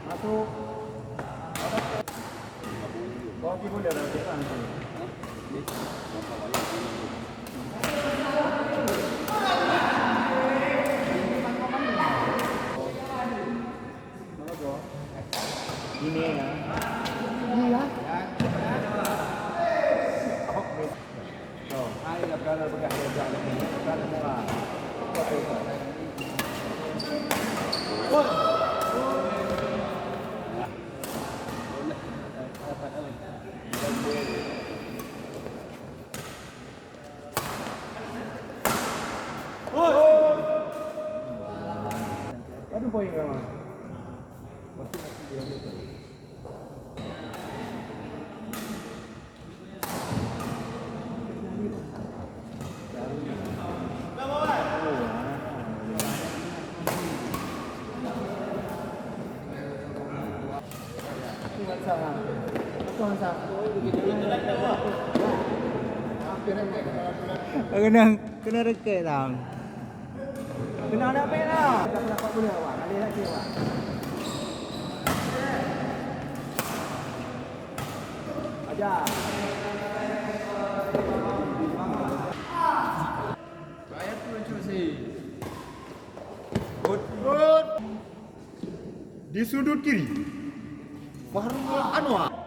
Masuk. Kau pergi boleh dah depan tu. Ini ya. Iya. Oh, ai là cái bekas kerja ini. Kan murah. Aduh poin kamu. Kena reket tau. Kena ada pen tau. Tak dapat boleh awak. Ada lagi awak. Ajar. Bayar tu cuci sih. Di sudut kiri. Farul Anwar.